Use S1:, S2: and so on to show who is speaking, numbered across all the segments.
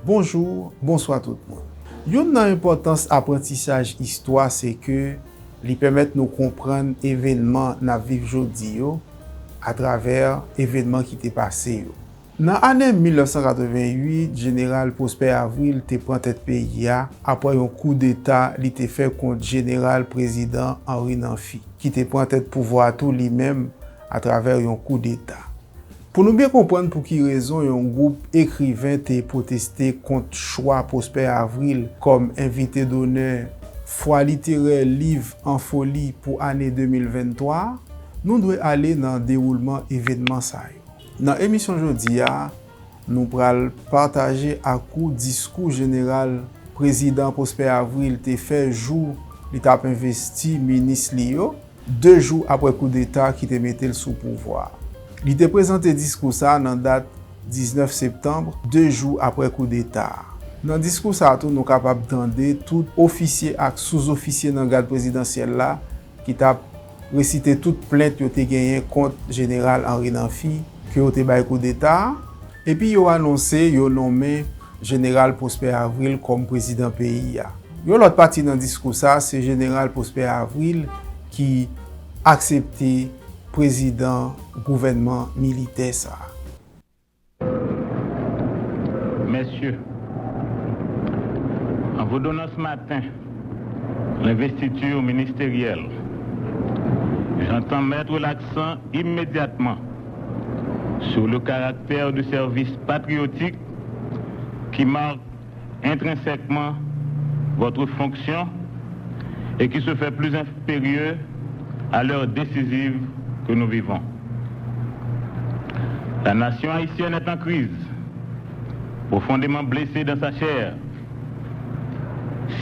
S1: Bonjour, bonsoir tout le monde. Yon nan importance apprentissage histoire c'est que li permet nous comprendre événement nan viv jodi yo à travers événement qui t'est passé yo. Dans l'année 1988, général Prosper Avril te prend tête pays après un coup d'état li te fait contre général président Henri Nanfi qui te prend tête pouvoir tout lui-même à travers un coup d'état. Pour nous bien comprendre pour qui raison un groupe écrivain te protesté contre choix Prosper Avril comme invité d'honneur Foire littéraire livre en folie pour année 2023, nous devons aller dans le déroulement événement ça. Dans l'émission aujourd'hui, nous allons partager à coup discours général président Prosper Avril te fait jour il t'a investi ministre Lio 2 jours après coup d'état qui te mettait sous pouvoir. Il te présenté discours ça dans date 19 septembre, 2 jours après coup d'état. Dans discours ça tout nous capable d'entendre tout officier et sous-officier dans garde présidentielle là qui t'a récité toute plainte qui était gagné contre général Henri Nanfi qui a été bail coup d'état et puis il a annoncé il nommé général Prosper Avril comme président pays. Yo l'autre partie dans discours ça c'est général Prosper Avril qui accepté président gouvernement militaire ça.
S2: Messieurs, en vous donnant ce matin l'investiture ministérielle, j'entends mettre l'accent immédiatement sur le caractère du service patriotique qui marque intrinsèquement votre fonction et qui se fait plus impérieux à l'heure décisive que nous vivons. La nation haïtienne est en crise, profondément blessée dans sa chair,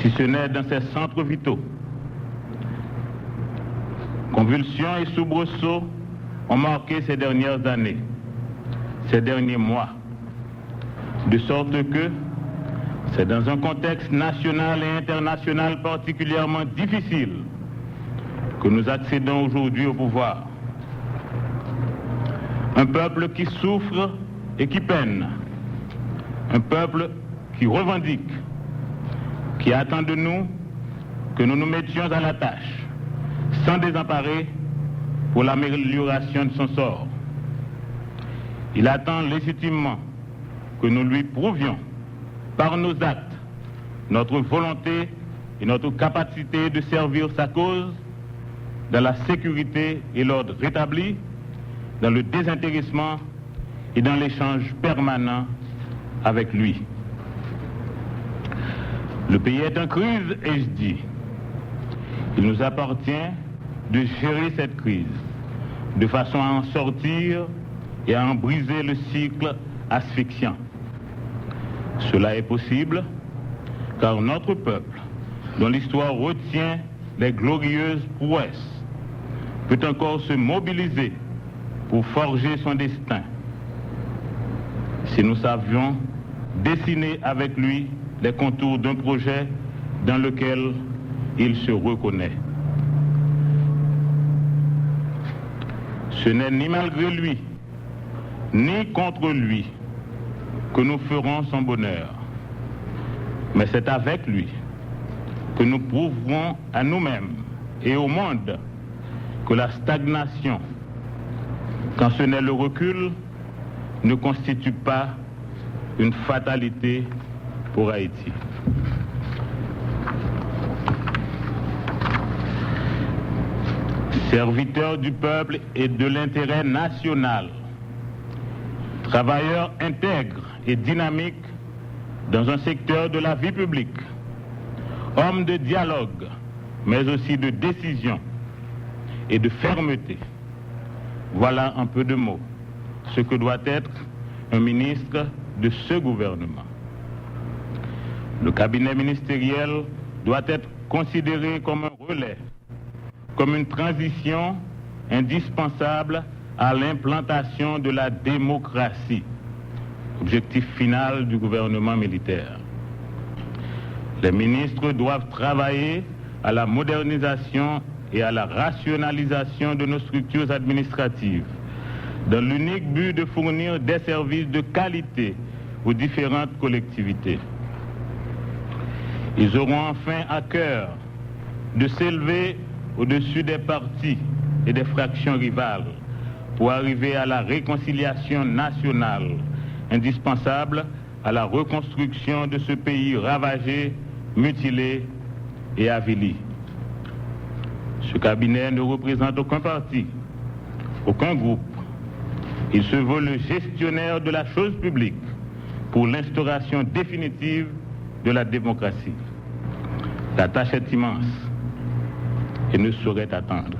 S2: si ce n'est dans ses centres vitaux. Convulsions et soubresauts ont marqué ces dernières années, ces derniers mois, de sorte que c'est dans un contexte national et international particulièrement difficile que nous accédons aujourd'hui au pouvoir. Un peuple qui souffre et qui peine, un peuple qui revendique, qui attend de nous que nous nous mettions à la tâche, sans désemparer, pour l'amélioration de son sort. Il attend légitimement que nous lui prouvions, par nos actes, notre volonté et notre capacité de servir sa cause dans la sécurité et l'ordre rétabli, dans le désintéressement et dans l'échange permanent avec lui. Le pays est en crise et je dis, il nous appartient de gérer cette crise de façon à en sortir et à en briser le cycle asphyxiant. Cela est possible car notre peuple, dont l'histoire retient les glorieuses prouesses, peut encore se mobiliser pour forger son destin. Si nous savions dessiner avec lui les contours d'un projet dans lequel il se reconnaît. Ce n'est ni malgré lui, ni contre lui que nous ferons son bonheur, mais c'est avec lui que nous prouverons à nous-mêmes et au monde que la stagnation, quand ce n'est le recul, ne constitue pas une fatalité pour Haïti. Serviteur du peuple et de l'intérêt national, travailleur intègre et dynamique dans un secteur de la vie publique, homme de dialogue, mais aussi de décision et de fermeté. Voilà en peu de mots ce que doit être un ministre de ce gouvernement. Le cabinet ministériel doit être considéré comme un relais, comme une transition indispensable à l'implantation de la démocratie, objectif final du gouvernement militaire. Les ministres doivent travailler à la modernisation et à la rationalisation de nos structures administratives, dans l'unique but de fournir des services de qualité aux différentes collectivités. Ils auront enfin à cœur de s'élever au-dessus des partis et des fractions rivales pour arriver à la réconciliation nationale, indispensable à la reconstruction de ce pays ravagé, mutilé et avili. Ce cabinet ne représente aucun parti, aucun groupe. Il se veut le gestionnaire de la chose publique pour l'instauration définitive de la démocratie. La tâche est immense et ne saurait attendre.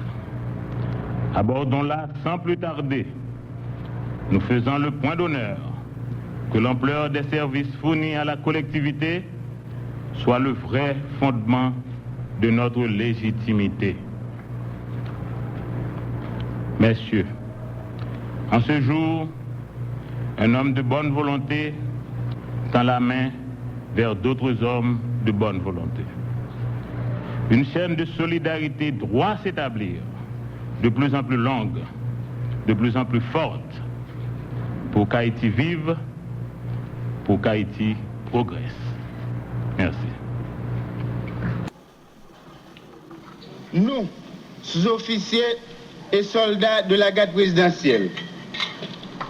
S2: Abordons-la sans plus tarder, nous faisant le point d'honneur que l'ampleur des services fournis à la collectivité soit le vrai fondement de notre légitimité. Messieurs, en ce jour, un homme de bonne volonté tend la main vers d'autres hommes de bonne volonté. Une chaîne de solidarité doit s'établir, de plus en plus longue, de plus en plus forte, pour qu'Haïti vive, pour qu'Haïti progresse. Merci.
S3: Nous, sous-officiers et soldats de la garde présidentielle,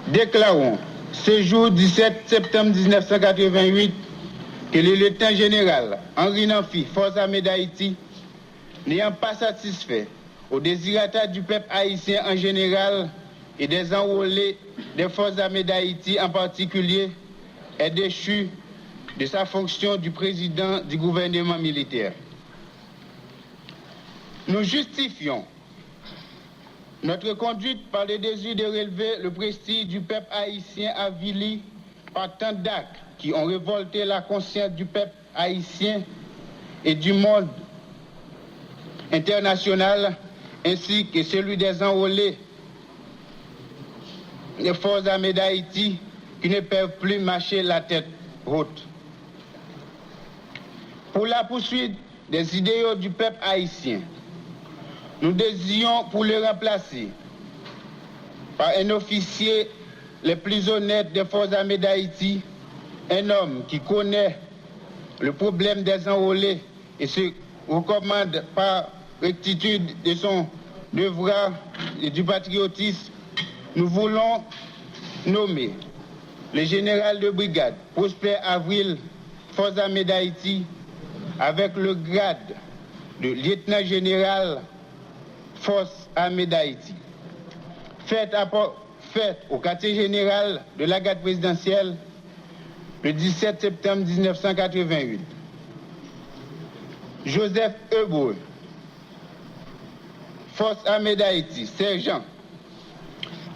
S3: déclarons ce jour 17 septembre 1988 que le lieutenant général Henri Nanfi, Forces armées d'Haïti, n'ayant pas satisfait aux désirata du peuple haïtien en général et des enrôlés des Forces armées d'Haïti en particulier, est déchu de sa fonction du président du gouvernement militaire. Nous justifions notre conduite par le désir de relever le prestige du peuple haïtien avili par tant d'actes qui ont révolté la conscience du peuple haïtien et du monde international, ainsi que celui des enrôlés des Forces armées d'Haïti qui ne peuvent plus marcher la tête haute. Pour la poursuite des idéaux du peuple haïtien, nous désirons pour le remplacer par un officier le plus honnête des Forces armées d'Haïti, un homme qui connaît le problème des enrôlés et se recommande par rectitude de son devoir et du patriotisme. Nous voulons nommer le général de brigade Prosper Avril, Forces armées d'Haïti, avec le grade de lieutenant général Forces armées d'Haïti. Faites au quartier général de la garde présidentielle le 17 septembre 1988. Joseph Hebreu, Forces armées d'Haïti, sergent.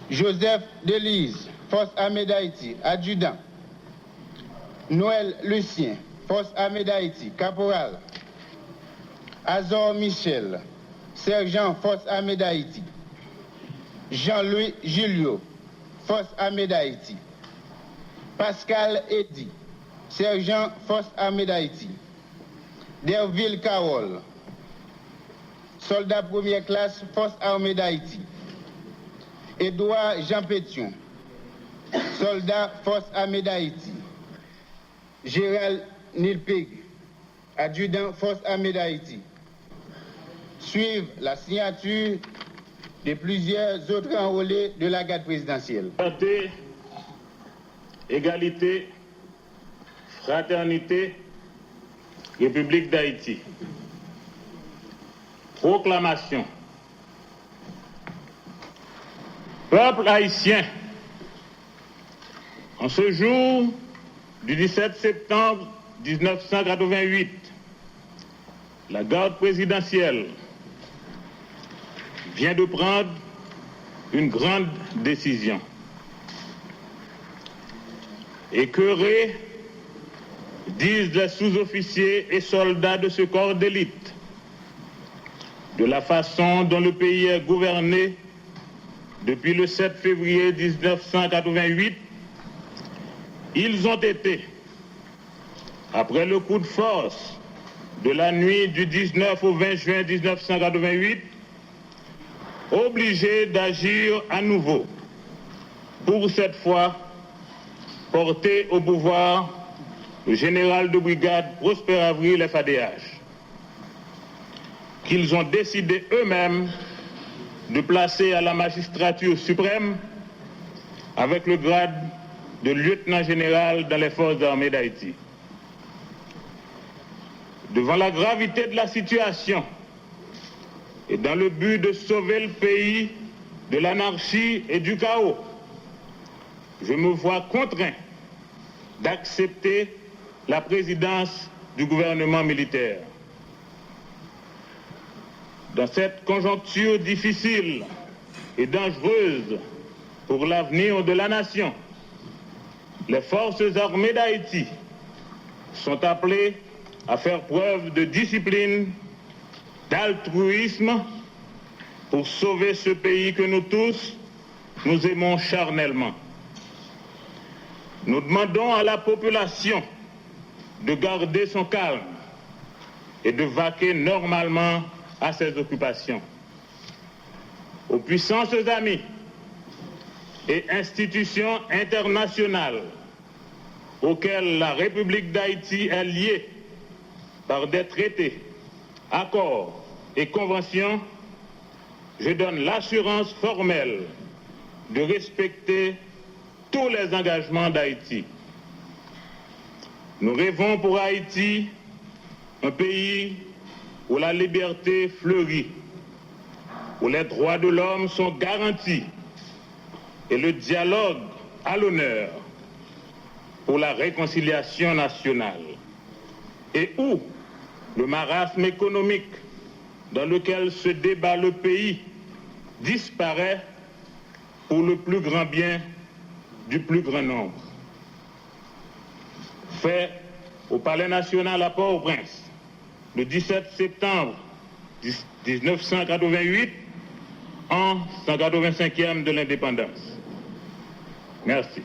S3: Joseph Delise, Forces armées d'Haïti, adjudant. Noël Lucien, Forces armées d'Haïti, caporal. Azor Michel, sergent, Forces armées d'Haïti. Jean-Louis Julio, Forces armées d'Haïti. Pascal Eddy, sergent, Forces armées d'Haïti. Derville Carole, soldat première classe, Forces armées d'Haïti. Édouard Jean Pétion, soldat, Forces armées d'Haïti. Gérald Nilpig, adjudant, Forces armées d'Haïti. Suivent la signature de plusieurs autres enrôlés de la garde présidentielle.
S2: Liberté, égalité, fraternité, République d'Haïti. Proclamation. Peuple haïtien, en ce jour du 17 septembre 1988, la garde présidentielle vient de prendre une grande décision. Écœurés, disent les sous-officiers et soldats de ce corps d'élite, de la façon dont le pays est gouverné depuis le 7 février 1988, ils ont été, après le coup de force de la nuit du 19 au 20 juin 1988, obligés d'agir à nouveau, pour cette fois porté au pouvoir le général de brigade Prosper Avril FADH, qu'ils ont décidé eux-mêmes de placer à la magistrature suprême avec le grade de lieutenant général dans les forces armées d'Haïti. Devant la gravité de la situation et dans le but de sauver le pays de l'anarchie et du chaos, je me vois contraint d'accepter la présidence du gouvernement militaire. Dans cette conjoncture difficile et dangereuse pour l'avenir de la nation, les forces armées d'Haïti sont appelées à faire preuve de discipline, d'altruisme pour sauver ce pays que nous tous, nous aimons charnellement. Nous demandons à la population de garder son calme et de vaquer normalement à ses occupations. Aux puissances amies et institutions internationales auxquelles la République d'Haïti est liée par des traités, accords et conventions, je donne l'assurance formelle de respecter tous les engagements d'Haïti. Nous rêvons pour Haïti un pays où la liberté fleurit, où les droits de l'homme sont garantis et le dialogue à l'honneur pour la réconciliation nationale, et où le marasme économique dans lequel se débat le pays disparaît pour le plus grand bien du plus grand nombre. Fait au Palais national à Port-au-Prince le 17 septembre 1988, en 185e de l'indépendance. Merci.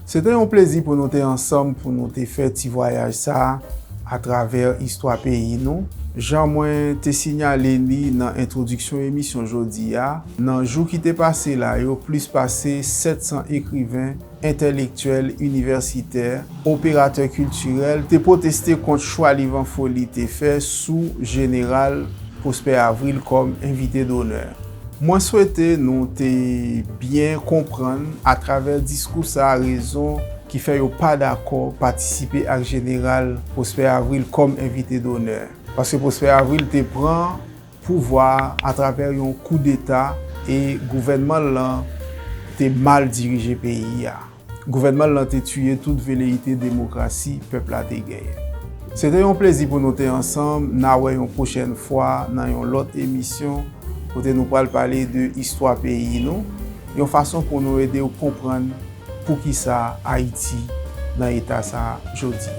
S1: C'était un plaisir pour nous être ensemble, pour nous faire petit voyage ça à travers l'histoire pays nous. Jean-moi te signalé dans l'introduction de l'émission aujourd'hui, dans le jour qui t'est passé là, il y a plus passé 700 écrivains, intellectuels, universitaires, opérateurs culturels, t'es protesté contre choix Livan Folie t'es fait sous général Prosper Avril comme invité d'honneur. Moi souhaite nous te bien comprendre à travers discours sa raison qui fait yo pas d'accord participer à général Prosper Avril comme invité d'honneur. Parce que Prosper Avril te prend pouvoir à travers un coup d'état et gouvernement là te mal dirigé pays a. Gouvernement là te tué toute velléité démocratie peuple a te gagné. C'était un plaisir pour nous être ensemble. Na wè une prochaine fois dans une autre émission où nous parler de histoire pays nous. Une façon pour nous aider à comprendre pour qui ça Haïti dans l'état ça aujourd'hui.